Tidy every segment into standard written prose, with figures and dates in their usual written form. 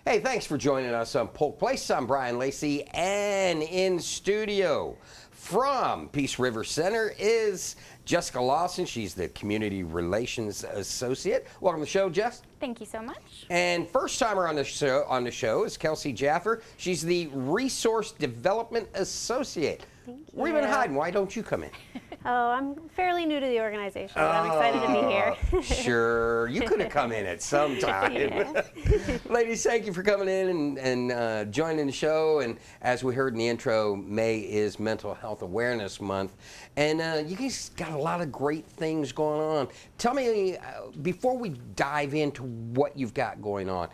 Hey, thanks for joining us on Polk Place. I'm Brian Lacey, and in studio from Peace River Center is Jessica Lawson. She's the Community Relations Associate. Welcome to the show, Jess. Thank you so much. And first timer on the show is Kelsey Jaffer. She's the Resource Development Associate. Thank you. Where have you been hiding? Why don't you come in? Oh, I'm fairly new to the organization, but I'm excited to be here. Sure, you could have come in at some time. Yeah. Ladies, thank you for coming in and joining the show. And as we heard in the intro, May is Mental Health Awareness Month. And you guys got a lot of great things going on. Tell me, before we dive into what you've got going on,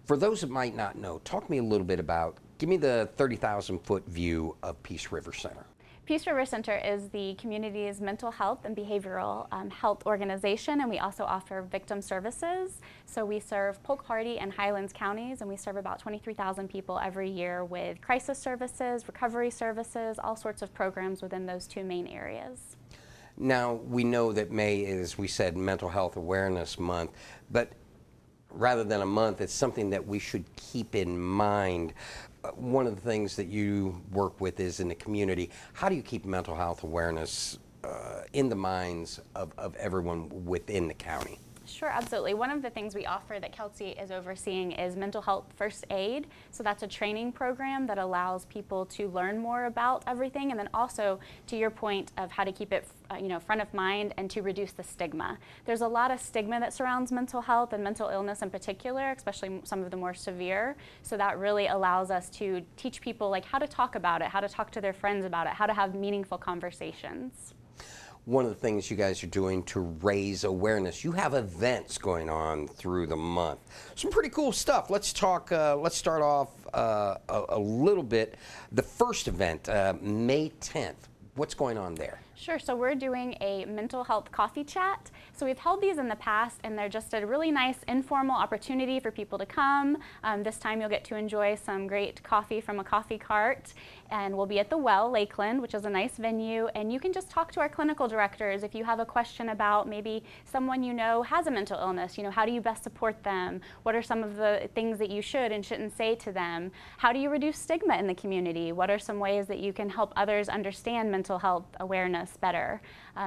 for those that might not know, talk to me a little bit about, give me the 30,000-foot view of Peace River Center. Peace River Center is the community's mental health and behavioral health organization, and we also offer victim services. So we serve Polk County and Highlands counties, and we serve about 23,000 people every year with crisis services, recovery services, all sorts of programs within those two main areas. Now, we know that May is, we said, Mental Health Awareness Month, but rather than a month, it's something that we should keep in mind. One of the things that you work with is in the community. How do you keep mental health awareness in the minds of everyone within the county? Sure, absolutely. One of the things we offer that Kelsey is overseeing is mental health first aid. So that's a training program that allows people to learn more about everything, and then also, to your point of how to keep it front of mind and to reduce the stigma. There's a lot of stigma that surrounds mental health and mental illness in particular, especially some of the more severe. So that really allows us to teach people like how to talk about it, how to talk to their friends about it, how to have meaningful conversations. One of the things you guys are doing to raise awareness, you have events going on through the month. Some pretty cool stuff. Let's talk, let's start off a little bit. The first event, May 10th. What's going on there? Sure, so we're doing a mental health coffee chat. So we've held these in the past, and they're just a really nice informal opportunity for people to come. This time you'll get to enjoy some great coffee from a coffee cart, and we'll be at the Well, Lakeland, which is a nice venue, and you can just talk to our clinical directors if you have a question about maybe someone you know has a mental illness. How do you best support them? What are some of the things that you should and shouldn't say to them? How do you reduce stigma in the community? What are some ways that you can help others understand mental health awareness better?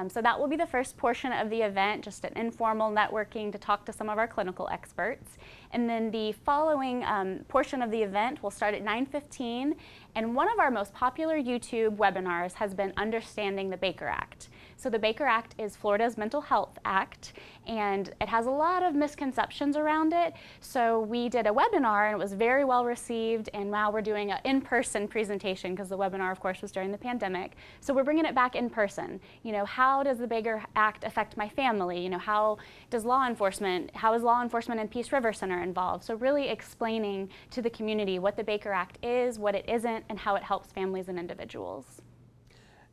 So that will be the first portion of the event, just an informal networking to talk to some of our clinical experts. And then the following portion of the event will start at 9:15, and one of our most popular YouTube webinars has been Understanding the Baker Act. So the Baker Act is Florida's Mental Health Act, and it has a lot of misconceptions around it. So we did a webinar, and it was very well received, and now we're doing an in-person presentation because the webinar, of course, was during the pandemic. So we're bringing it back in person. How does the Baker Act affect my family? How is law enforcement in Peace River Center involved? So really explaining to the community what the Baker Act is, what it isn't, and how it helps families and individuals.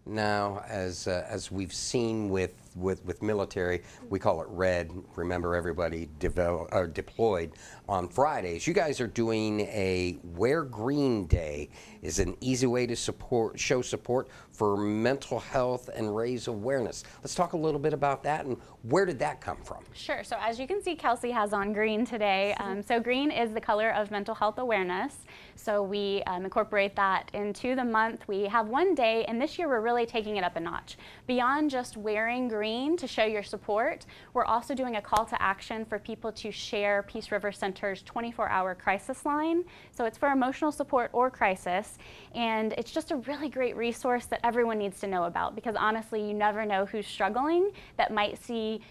Now, as we've seen with military, we call it RED. Remember, everybody deployed on Fridays. You guys are doing a Wear Green Day. Is an easy way to show support for mental health and raise awareness. Let's talk a little bit about that, and where did that come from? Sure. So as you can see, Kelsey has on green today. So green is the color of mental health awareness. So we incorporate that into the month. We have one day, and this year we're really taking it up a notch. Beyond just wearing green to show your support, we're also doing a call to action for people to share Peace River Center's 24-hour crisis line. So it's for emotional support or crisis, and it's just a really great resource that everyone needs to know about, because honestly, you never know who's struggling that might see,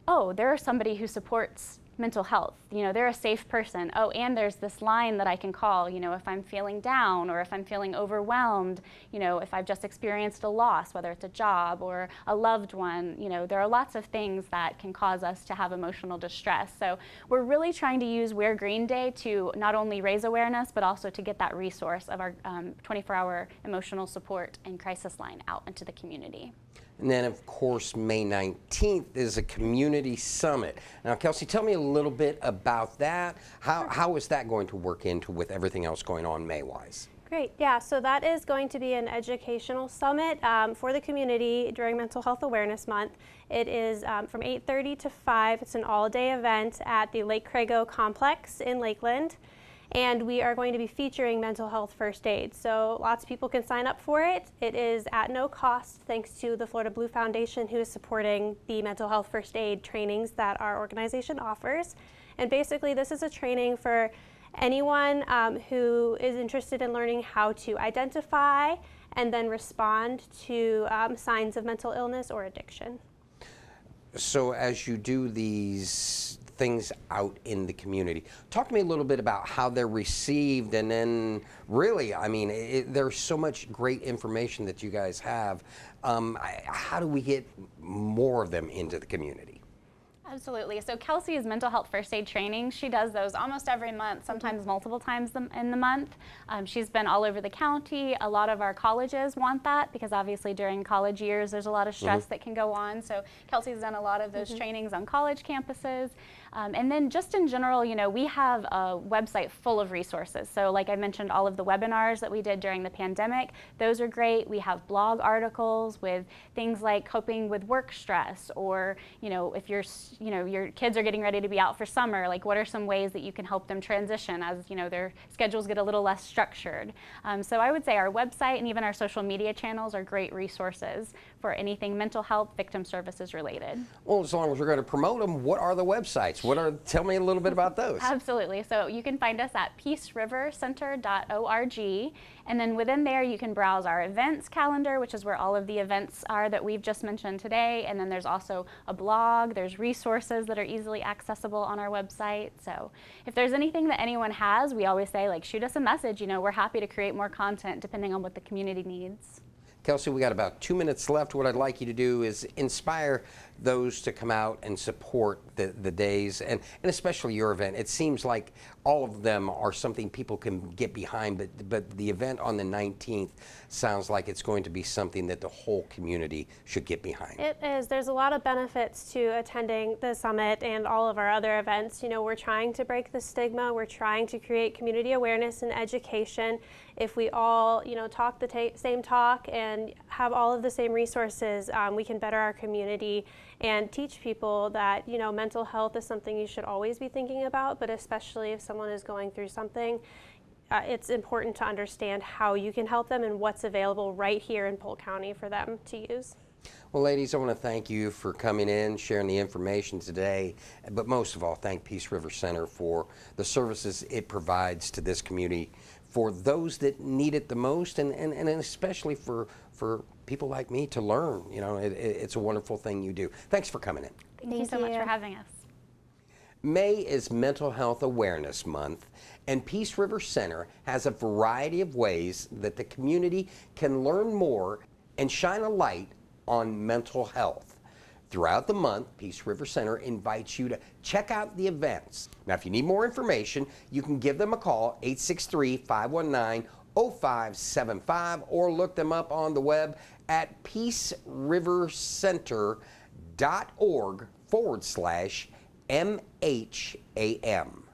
oh, there's somebody who supports mental health. They're a safe person. Oh, and there's this line that I can call, if I'm feeling down or if I'm feeling overwhelmed, if I've just experienced a loss, whether it's a job or a loved one, there are lots of things that can cause us to have emotional distress. So we're really trying to use Wear Green Day to not only raise awareness, but also to get that resource of our 24-hour emotional support and crisis line out into the community. And then, of course, May 19th is a community summit. Now, Kelsey, tell me a little bit about that. How is that going to work into with everything else going on May-wise? Great. Yeah, so that is going to be an educational summit for the community during Mental Health Awareness Month. It is from 8:30 to 5. It's an all-day event at the Lake Crago Complex in Lakeland. And we are going to be featuring mental health first aid. So lots of people can sign up for it. It is at no cost, thanks to the Florida Blue Foundation, who is supporting the mental health first aid trainings that our organization offers. And basically, this is a training for anyone who is interested in learning how to identify and then respond to signs of mental illness or addiction. So as you do these things out in the community, talk to me a little bit about how they're received, and then really, I mean, there's so much great information that you guys have. How do we get more of them into the community? Absolutely. So Kelsey's mental health first aid training, she does those almost every month, sometimes multiple times in the month. She's been all over the county. A lot of our colleges want that because obviously during college years there's a lot of stress that can go on. So Kelsey's done a lot of those trainings on college campuses. And then just in general, you know, we have a website full of resources. So like I mentioned, all of the webinars that we did during the pandemic, those are great. We have blog articles with things like coping with work stress, or, you know, if your kids are getting ready to be out for summer, like what are some ways that you can help them transition as, you know, their schedules get a little less structured. So I would say our website and even our social media channels are great resources for anything mental health, victim services related. Well, as long as we're going to promote them, what are the websites? Tell me a little bit about those. Absolutely. So you can find us at peacerivercenter.org, and then within there you can browse our events calendar, which is where all of the events are that we've just mentioned today, and then there's also a blog, there's resources that are easily accessible on our website. So if there's anything that anyone has, we always say, like, shoot us a message. You know, we're happy to create more content depending on what the community needs. Kelsey, we got about 2 minutes left. What I'd like you to do is inspire those to come out and support the days, and especially your event. It seems like all of them are something people can get behind, but the event on the 19th sounds like it's going to be something that the whole community should get behind. It is. There's a lot of benefits to attending the summit and all of our other events. You know, we're trying to break the stigma. We're trying to create community awareness and education. If we all, you know, talk the same talk and have all of the same resources, we can better our community and teach people that, you know, mental health is something you should always be thinking about, but especially if someone is going through something, it's important to understand how you can help them and what's available right here in Polk County for them to use. Well, ladies, I want to thank you for coming in, sharing the information today, but most of all, thank Peace River Center for the services it provides to this community for those that need it the most, and especially for people like me to learn. You know, it's a wonderful thing you do. Thanks for coming in. Thank you so much for having us. May is Mental Health Awareness Month, and Peace River Center has a variety of ways that the community can learn more and shine a light on mental health. Throughout the month, Peace River Center invites you to check out the events. Now, if you need more information, you can give them a call, 863-519-0575, or look them up on the web at peacerivercenter.org/MHAM.